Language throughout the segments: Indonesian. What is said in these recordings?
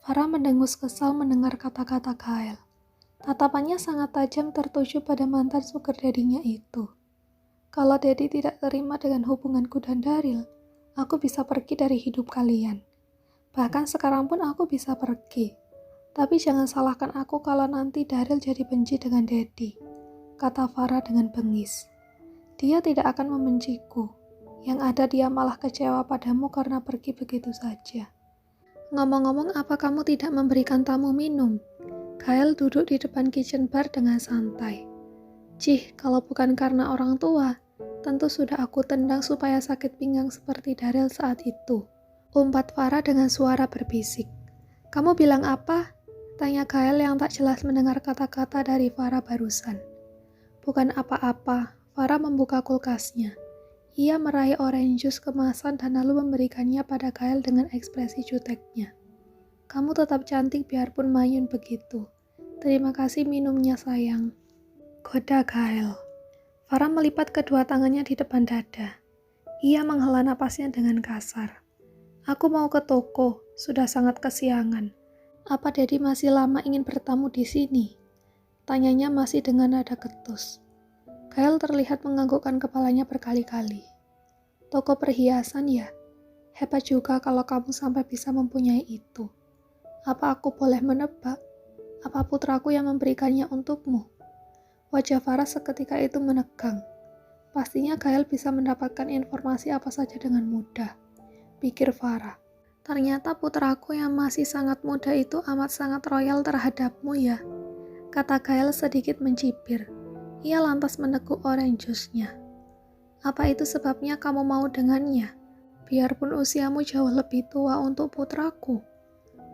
Farah mendengus kesal mendengar kata-kata Kyle. Tatapannya sangat tajam tertuju pada mantan sugar daddy-nya itu. Kalau Daddy tidak terima dengan hubunganku dan Daryl, aku bisa pergi dari hidup kalian. Bahkan sekarang pun aku bisa pergi. Tapi jangan salahkan aku kalau nanti Daryl jadi benci dengan Daddy, kata Farah dengan bengis. Dia tidak akan membenciku. Yang ada dia malah kecewa padamu karena pergi begitu saja. Ngomong-ngomong, apa kamu tidak memberikan tamu minum? Kyle duduk di depan kitchen bar dengan santai. Cih, kalau bukan karena orang tua, tentu sudah aku tendang supaya sakit pinggang seperti Daryl saat itu. Umpat Farah dengan suara berbisik. Kamu bilang apa? Tanya Kyle yang tak jelas mendengar kata-kata dari Farah barusan. Bukan apa-apa, Farah membuka kulkasnya. Ia meraih orange juice kemasan dan lalu memberikannya pada Kyle dengan ekspresi juteknya. Kamu tetap cantik biarpun manyun begitu. Terima kasih minumnya sayang. Goda Kyle. Farah melipat kedua tangannya di depan dada. Ia menghela napasnya dengan kasar. Aku mau ke toko, sudah sangat kesiangan. Apa Daddy masih lama ingin bertamu di sini? Tanyanya masih dengan nada ketus. Kyle terlihat menganggukkan kepalanya berkali-kali. Toko perhiasan ya? Hebat juga kalau kamu sampai bisa mempunyai itu. Apa aku boleh menebak? Apa putraku yang memberikannya untukmu? Wajah Farah seketika itu menegang. Pastinya Kyle bisa mendapatkan informasi apa saja dengan mudah, pikir Farah. Ternyata putraku yang masih sangat muda itu amat sangat royal terhadapmu ya, kata Kyle sedikit mencibir. Ia lantas meneguk orange juice-nya. Apa itu sebabnya kamu mau dengannya? Biarpun usiamu jauh lebih tua untuk putraku.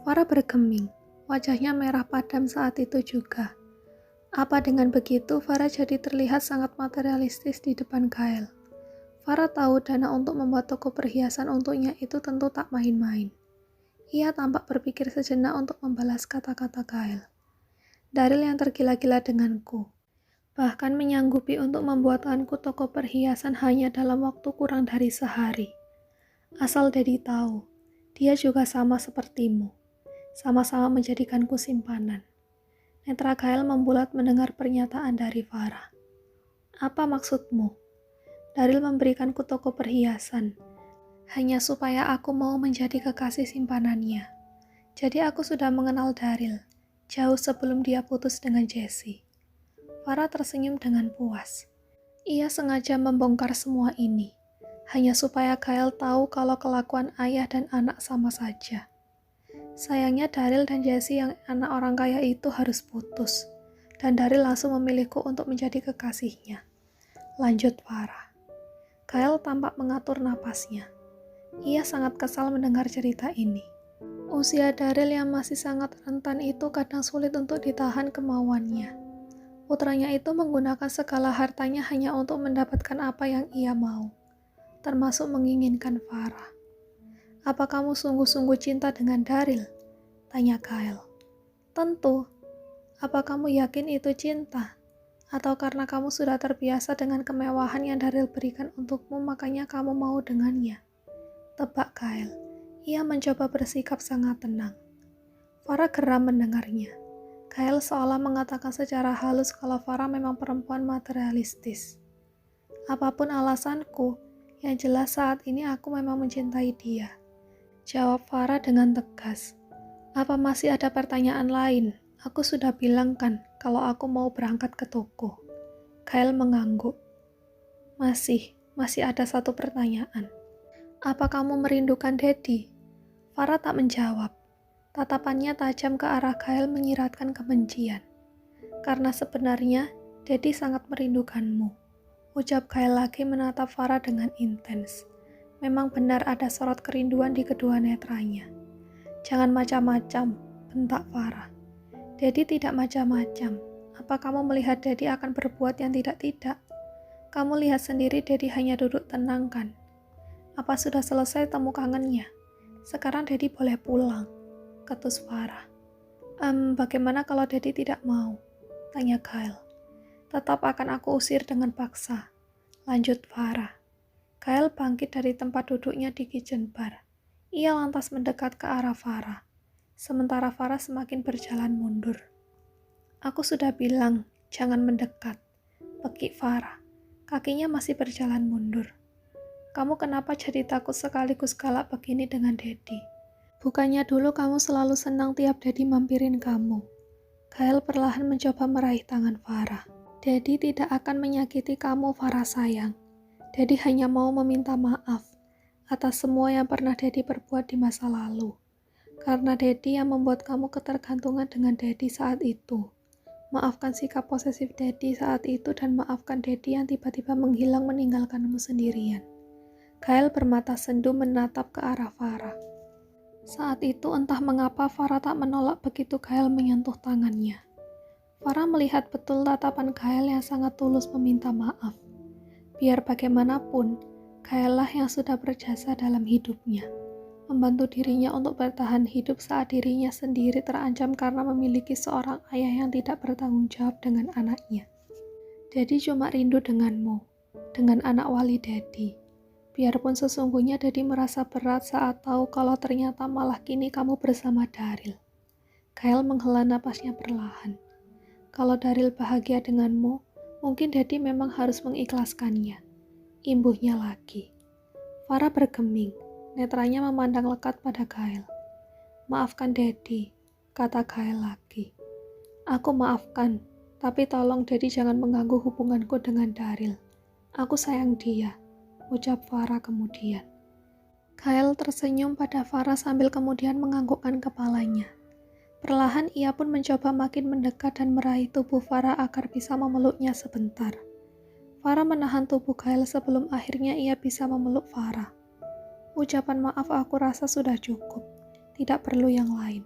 Farah bergeming, wajahnya merah padam saat itu juga. Apa dengan begitu, Farah jadi terlihat sangat materialistis di depan Kyle. Farah tahu dana untuk membuat toko perhiasan untuknya itu tentu tak main-main. Ia tampak berpikir sejenak untuk membalas kata-kata Kyle. Daryl yang tergila-gila denganku. Bahkan menyanggupi untuk membuatkanku toko perhiasan hanya dalam waktu kurang dari sehari. Asal Daddy tahu, dia juga sama sepertimu. Sama-sama menjadikanku simpanan. Netra Kyle membulat mendengar pernyataan dari Farah. Apa maksudmu? Daryl memberikanku toko perhiasan, hanya supaya aku mau menjadi kekasih simpanannya. Jadi aku sudah mengenal Daryl, jauh sebelum dia putus dengan Jessie. Farah tersenyum dengan puas. Ia sengaja membongkar semua ini, hanya supaya Kyle tahu kalau kelakuan ayah dan anak sama saja. Sayangnya Daryl dan Jessie yang anak orang kaya itu harus putus, dan Daryl langsung memilihku untuk menjadi kekasihnya. Lanjut Farah. Kyle tampak mengatur napasnya. Ia sangat kesal mendengar cerita ini. Usia Daryl yang masih sangat rentan itu kadang sulit untuk ditahan kemauannya. Putranya itu menggunakan segala hartanya hanya untuk mendapatkan apa yang ia mau, termasuk menginginkan Farah. Apa kamu sungguh-sungguh cinta dengan Daryl? Tanya Kyle. Tentu. Apa kamu yakin itu cinta? Atau karena kamu sudah terbiasa dengan kemewahan yang Daryl berikan untukmu, makanya kamu mau dengannya? Tebak Kyle. Ia mencoba bersikap sangat tenang. Farah geram mendengarnya. Kyle seolah mengatakan secara halus kalau Farah memang perempuan materialistis. Apapun alasanku, yang jelas saat ini aku memang mencintai dia. Jawab Farah dengan tegas. Apa masih ada pertanyaan lain? Aku sudah bilang kan kalau aku mau berangkat ke toko. Kyle mengangguk. Masih ada satu pertanyaan. Apa kamu merindukan Daddy? Farah tak menjawab. Tatapannya tajam ke arah Kyle menyiratkan kebencian. Karena sebenarnya Daddy sangat merindukanmu. Ucap Kyle lagi menatap Farah dengan intens. Memang benar ada sorot kerinduan di kedua netranya. Jangan macam-macam, bentak Farah. Daddy tidak macam-macam. Apa kamu melihat Daddy akan berbuat yang tidak-tidak? Kamu lihat sendiri Daddy hanya duduk tenang kan? Apa sudah selesai temu kangennya? Sekarang Daddy boleh pulang, ketus Farah. Bagaimana kalau Daddy tidak mau? Tanya Kyle. Tetap akan aku usir dengan paksa, lanjut Farah. Kyle bangkit dari tempat duduknya di kitchen bar. Ia lantas mendekat ke arah Farah. Sementara Farah semakin berjalan mundur. Aku sudah bilang, jangan mendekat, pekik Farah. Kakinya masih berjalan mundur. Kamu kenapa jadi takut sekaligus galak begini dengan Daddy? Bukannya dulu kamu selalu senang tiap Daddy mampirin kamu. Kyle perlahan mencoba meraih tangan Farah. Daddy tidak akan menyakiti kamu, Farah sayang. Daddy hanya mau meminta maaf atas semua yang pernah Daddy perbuat di masa lalu. Karena Daddy yang membuat kamu ketergantungan dengan Daddy saat itu. Maafkan sikap posesif Daddy saat itu dan maafkan Daddy yang tiba-tiba menghilang meninggalkanmu sendirian. Kyle bermata sendu menatap ke arah Farah. Saat itu entah mengapa Farah tak menolak begitu Kyle menyentuh tangannya. Farah melihat betul tatapan Kyle yang sangat tulus meminta maaf. Biar bagaimanapun, Kyle lah yang sudah berjasa dalam hidupnya. Membantu dirinya untuk bertahan hidup saat dirinya sendiri terancam karena memiliki seorang ayah yang tidak bertanggung jawab dengan anaknya. Daddy cuma rindu denganmu, dengan anak wali Daddy. Biarpun sesungguhnya Daddy merasa berat saat tahu kalau ternyata malah kini kamu bersama Daryl. Kyle menghela napasnya perlahan. Kalau Daryl bahagia denganmu, mungkin Daddy memang harus mengikhlaskannya. Imbuhnya lagi. Farah bergeming, netranya memandang lekat pada Kyle. Maafkan Daddy, kata Kyle lagi. Aku maafkan, tapi tolong Daddy jangan mengganggu hubunganku dengan Daryl. Aku sayang dia, ucap Farah kemudian. Kyle tersenyum pada Farah sambil kemudian menganggukkan kepalanya. Perlahan ia pun mencoba makin mendekat dan meraih tubuh Farah agar bisa memeluknya sebentar. Farah menahan tubuh Kyle sebelum akhirnya ia bisa memeluk Farah. Ucapan maaf aku rasa sudah cukup, tidak perlu yang lain.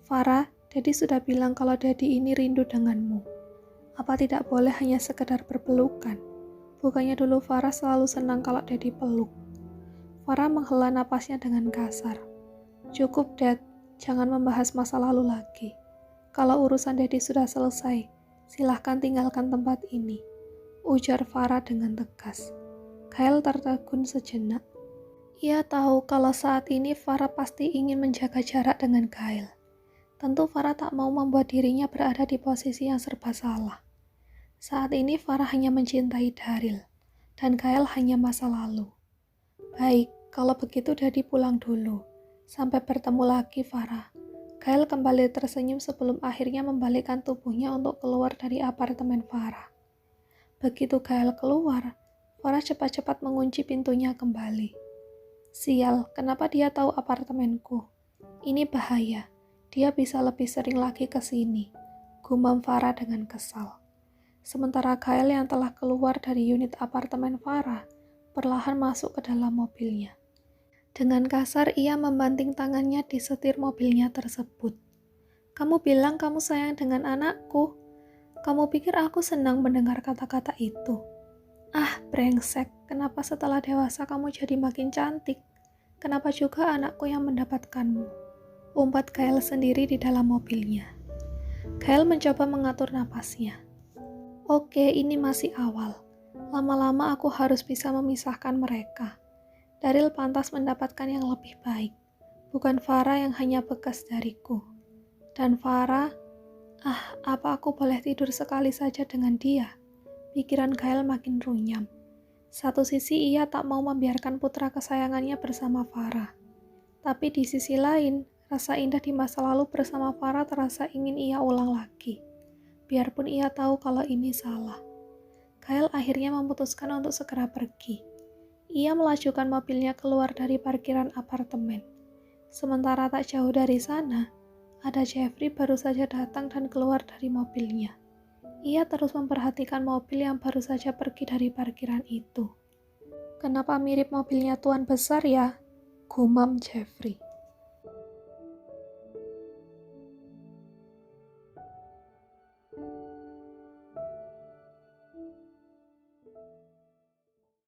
Farah, Daddy sudah bilang kalau Daddy ini rindu denganmu. Apa tidak boleh hanya sekedar berpelukan? Bukannya dulu Farah selalu senang kalau Daddy peluk. Farah menghela napasnya dengan kasar. Cukup, Dad. Jangan membahas masa lalu lagi. Kalau urusan Daddy sudah selesai, silahkan tinggalkan tempat ini, ujar Farah dengan tegas. Kyle tertegun sejenak. Ia tahu kalau saat ini Farah pasti ingin menjaga jarak dengan Kyle. Tentu Farah tak mau membuat dirinya berada di posisi yang serba salah. Saat ini Farah hanya mencintai Daryl, dan Kyle hanya masa lalu. Baik, kalau begitu Daddy pulang dulu. Sampai bertemu lagi, Farah. Kyle kembali tersenyum sebelum akhirnya membalikkan tubuhnya untuk keluar dari apartemen Farah. Begitu Kyle keluar, Farah cepat-cepat mengunci pintunya kembali. Sial, kenapa dia tahu apartemenku? Ini bahaya. Dia bisa lebih sering lagi ke sini, gumam Farah dengan kesal. Sementara Kyle yang telah keluar dari unit apartemen Farah, perlahan masuk ke dalam mobilnya. Dengan kasar ia membanting tangannya di setir mobilnya tersebut. Kamu bilang kamu sayang dengan anakku. Kamu pikir aku senang mendengar kata-kata itu? Ah, brengsek, kenapa setelah dewasa kamu jadi makin cantik? Kenapa juga anakku yang mendapatkanmu? Umpat Kyle sendiri di dalam mobilnya. Kyle mencoba mengatur napasnya. Oke, ini masih awal. Lama-lama aku harus bisa memisahkan mereka. Daryl pantas mendapatkan yang lebih baik, bukan Farah yang hanya bekas dariku. Dan Farah, apa aku boleh tidur sekali saja dengan dia? Pikiran Kyle makin runyam. Satu sisi ia tak mau membiarkan putra kesayangannya bersama Farah. Tapi di sisi lain, rasa indah di masa lalu bersama Farah terasa ingin ia ulang lagi. Biarpun ia tahu kalau ini salah. Kyle akhirnya memutuskan untuk segera pergi. Ia melajukan mobilnya keluar dari parkiran apartemen. Sementara tak jauh dari sana, ada Jeffrey baru saja datang dan keluar dari mobilnya. Ia terus memperhatikan mobil yang baru saja pergi dari parkiran itu. Kenapa mirip mobilnya Tuan Besar ya? Gumam Jeffrey.